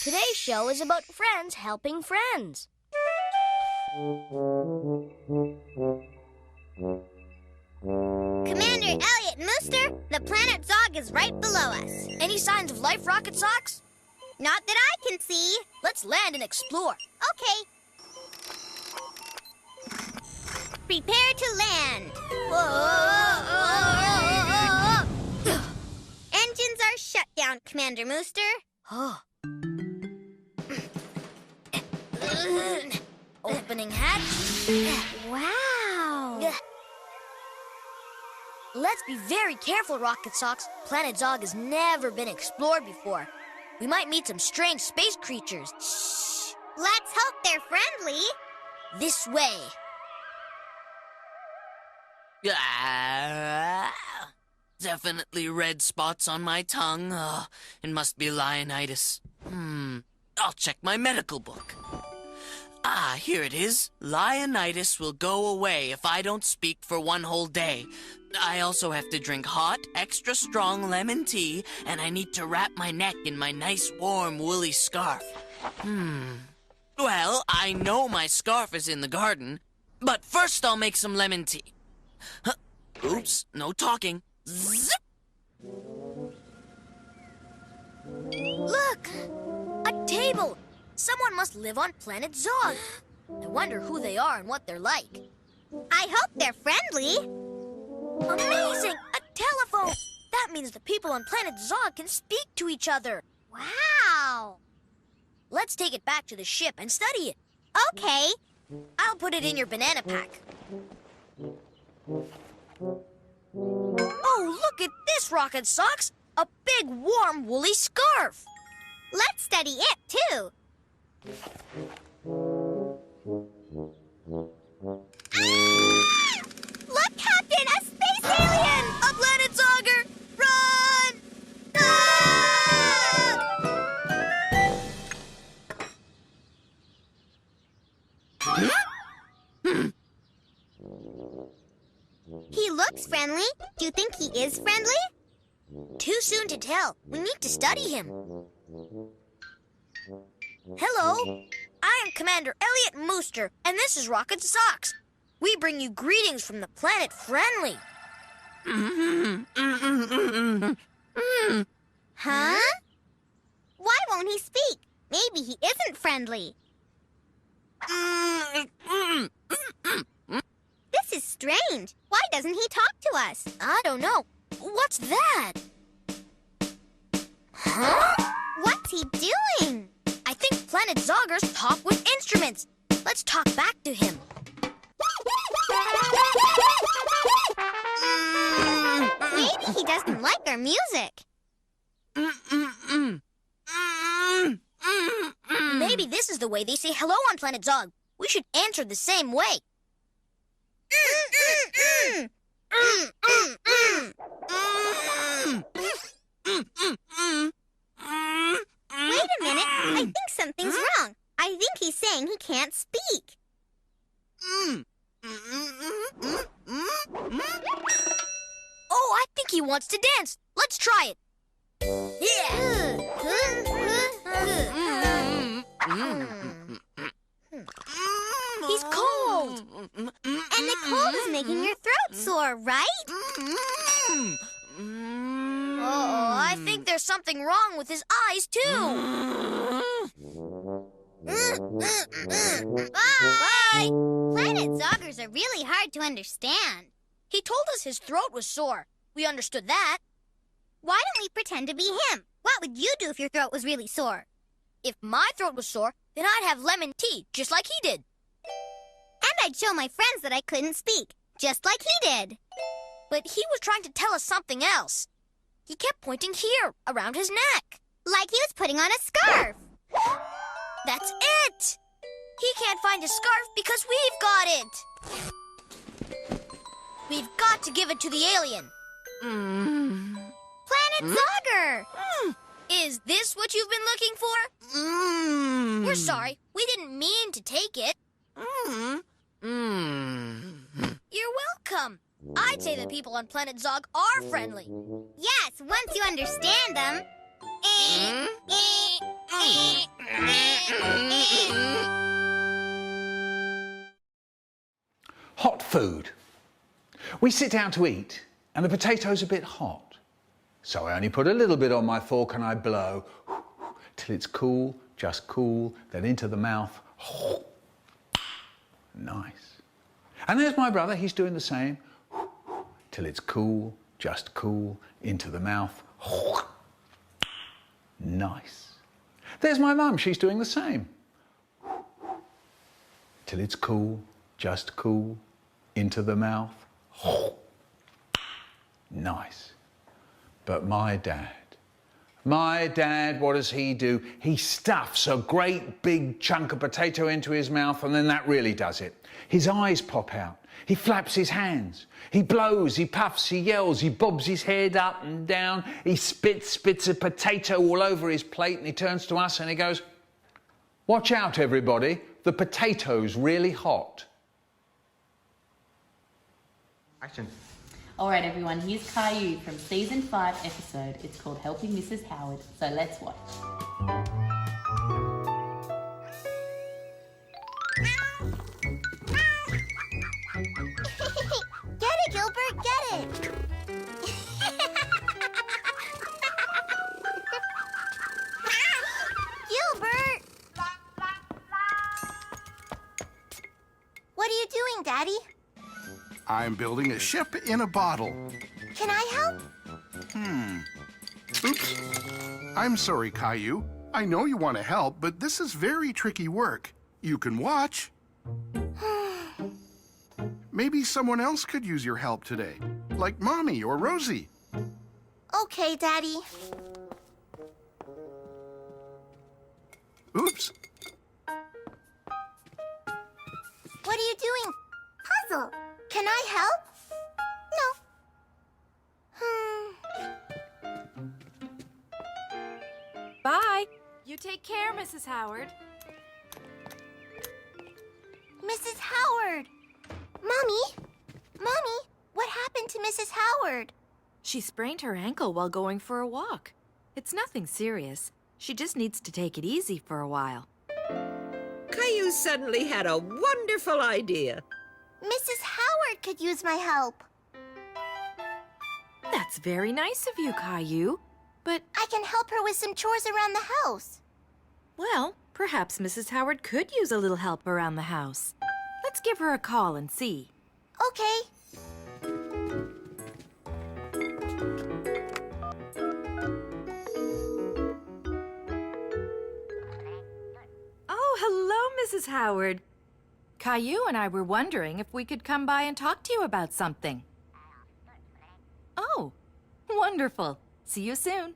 Today's show is about friends helping friends. Commander Elliot Mooster, the planet Zog is right below us. Any signs of life, Rocket Socks? Not that I can see. Let's land and explore. Okay. Prepare to land. Engines are shut down, Commander Mooster. Oh. Opening hatch. Wow. Let's be very careful, Rocket Socks. Planet Zog has never been explored before. We might meet some strange space creatures. Shh. Let's hope they're friendly. This way. Definitely red spots on my tongue. It must be Lionitis. I'll check my medical book. Here it is. Lionitis will go away if I don't speak for one whole day. I also have to drink hot, extra strong lemon tea, and I need to wrap my neck in my nice warm woolly scarf. Well, I know my scarf is in the garden, but first I'll make some lemon tea. Oops, no talking. Zip! Look! A table! Someone must live on planet Zog. I wonder who they are and what they're like. I hope they're friendly. Amazing! A telephone! That means the people on planet Zog can speak to each other. Wow! Let's take it back to the ship and study it. Okay. I'll put it in your banana pack. Oh, look at this, Rocket Socks! A big, warm, woolly scarf! Let's study it, too. Look, Captain! A space alien! A planet Zogger! Run! He looks friendly. Do you think he is friendly? Too soon to tell. We need to study him. Hello, I am Commander Elliot Mooster, and this is Rocket Socks. We bring you greetings from the planet Friendly. Huh? Why won't he speak? Maybe he isn't friendly. This is strange. Why doesn't he talk to us? I don't know. What's that? Huh? What's he doing? I think planet Zoggers talk with instruments. Let's talk back to him. Maybe he doesn't like our music. Maybe this is the way they say hello on planet Zog. We should answer the same way. Wait a minute. I think something's wrong. I think he's saying he can't speak. Oh, I think he wants to dance. Let's try it. He's cold. And the cold is making your throat sore, right? Oh, I think there's something wrong with his eyes, too. Bye! Planet Zoggers are really hard to understand. He told us his throat was sore. We understood that. Why don't we pretend to be him? What would you do if your throat was really sore? If my throat was sore, then I'd have lemon tea, just like he did. And I'd show my friends that I couldn't speak, just like he did. But he was trying to tell us something else. He kept pointing here, around his neck. Like he was putting on a scarf. That's it! He can't find his scarf because we've got it. We've got to give it to the alien. Planet Zogger! Is this what you've been looking for? We're sorry. We didn't mean to take it. You're welcome. I'd say the people on planet Zog are friendly. Yes, once you understand them. Food. We sit down to eat and the potato's a bit hot. So I only put a little bit on my fork and I blow till it's cool, just cool, then into the mouth. Nice. And there's my brother, he's doing the same. Till it's cool, just cool, into the mouth. Nice. There's my mum, she's doing the same. Till it's cool, just cool, into the mouth. Nice. But my dad, what does he do? He stuffs a great big chunk of potato into his mouth and then that really does it. His eyes pop out. He flaps his hands. He blows, he puffs, he yells, he bobs his head up and down. He spits a potato all over his plate and he turns to us and he goes, "Watch out, everybody. The potato's really hot." Action. All right, everyone, here's Caillou from season 5 episode. It's called Helping Mrs. Howard. So let's watch. Get it, Gilbert, get it! Gilbert! What are you doing, Daddy? I'm building a ship in a bottle. Can I help? Oops. I'm sorry, Caillou. I know you want to help, but this is very tricky work. You can watch. Maybe someone else could use your help today, like Mommy or Rosie. Okay, Daddy. Oops. What are you doing? Puzzle. Can I help? No. Bye. You take care, Mrs. Howard. Mrs. Howard! Mommy, what happened to Mrs. Howard? She sprained her ankle while going for a walk. It's nothing serious. She just needs to take it easy for a while. Caillou suddenly had a wonderful idea. Mrs. Howard could use my help. That's very nice of you, Caillou. But, I can help her with some chores around the house. well, perhaps Mrs. Howard could use a little help around the house. Let's give her a call and see. Okay. Oh, hello, Mrs. Howard. Caillou and I were wondering if we could come by and talk to you about something. Oh, wonderful. See you soon.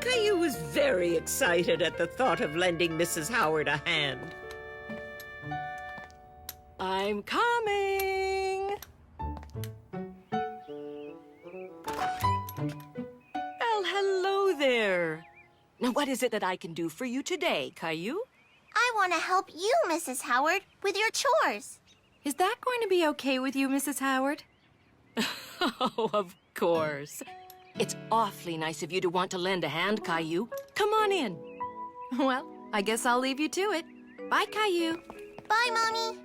Caillou was very excited at the thought of lending Mrs. Howard a hand. I'm coming. Well, hello there. Now, what is it that I can do for you today, Caillou? I want to help you, Mrs. Howard, with your chores. Is that going to be okay with you, Mrs. Howard? Oh, of course. It's awfully nice of you to want to lend a hand, Caillou. Come on in. Well, I guess I'll leave you to it. Bye, Caillou. Bye, Mommy.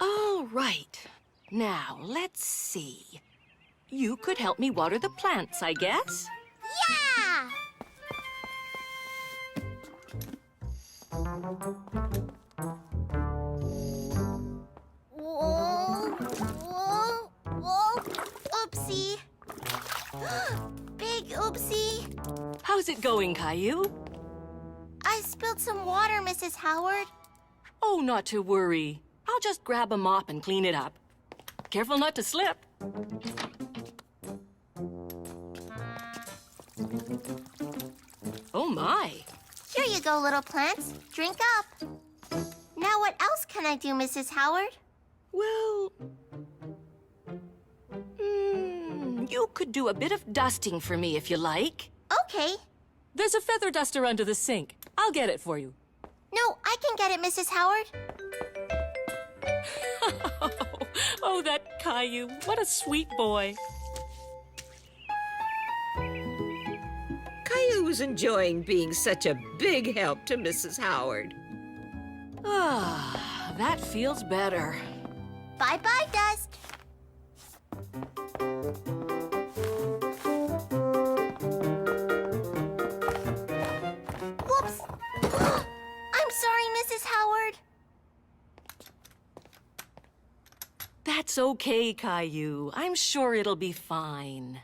All right. Now, let's see. You could help me water the plants, I guess? Yeah! Whoa, whoa, whoa. Oopsie. Big oopsie. How's it going, Caillou? I spilled some water, Mrs. Howard. Oh, not to worry. I'll just grab a mop and clean it up. Careful not to slip. Oh, my. Here you go, little plants. Drink up. Now what else can I do, Mrs. Howard? Well, you could do a bit of dusting for me if you like. Okay. There's a feather duster under the sink. I'll get it for you. No, I can get it, Mrs. Howard. Oh, that Caillou. What a sweet boy. Caillou Caillou's enjoying being such a big help to Mrs. Howard. Ah, that feels better. Bye-bye, Dust. Whoops. I'm sorry, Mrs. Howard. That's okay, Caillou. I'm sure it'll be fine.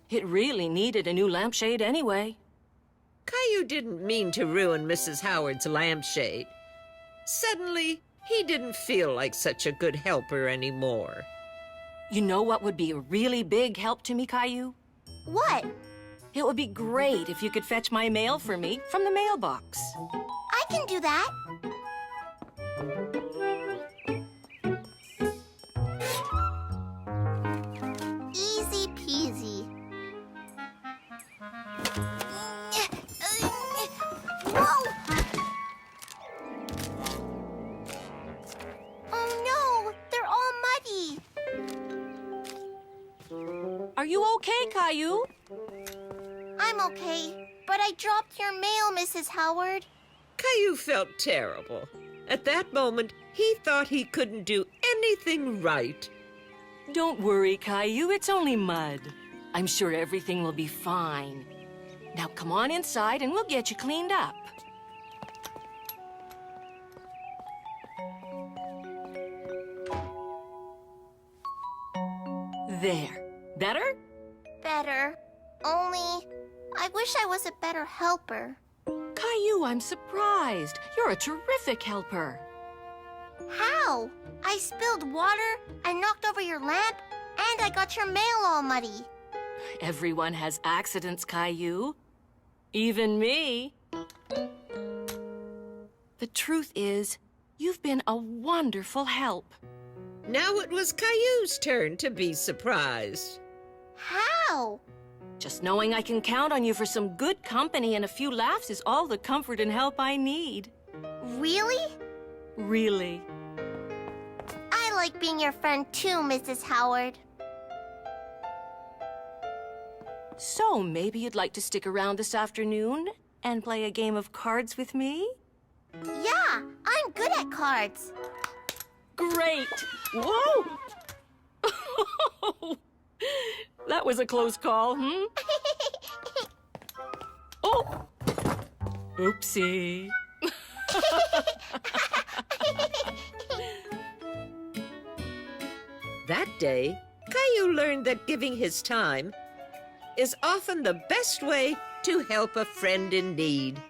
It really needed a new lampshade anyway. Caillou didn't mean to ruin Mrs. Howard's lampshade. Suddenly, he didn't feel like such a good helper anymore. You know what would be a really big help to me, Caillou? What? It would be great if you could fetch my mail for me from the mailbox. I can do that. Easy peasy. Whoa! Oh no, they're all muddy. Are you okay, Caillou? I'm okay, but I dropped your mail, Mrs. Howard. Caillou felt terrible. At that moment, he thought he couldn't do anything right. Don't worry, Caillou. It's only mud. I'm sure everything will be fine. Now come on inside and we'll get you cleaned up. There. Better? Better. Only, I wish I was a better helper. Caillou, I'm surprised. You're a terrific helper. How? I spilled water, I knocked over your lamp, and I got your mail all muddy. Everyone has accidents, Caillou. Even me. The truth is, you've been a wonderful help. Now it was Caillou's turn to be surprised. How? Just knowing I can count on you for some good company and a few laughs is all the comfort and help I need. Really? Really. I like being your friend too, Mrs. Howard. So maybe you'd like to stick around this afternoon and play a game of cards with me? Yeah, I'm good at cards. Great! Whoa! That was a close call, Oh! Oopsie. That day, Caillou learned that giving his time is often the best way to help a friend in need.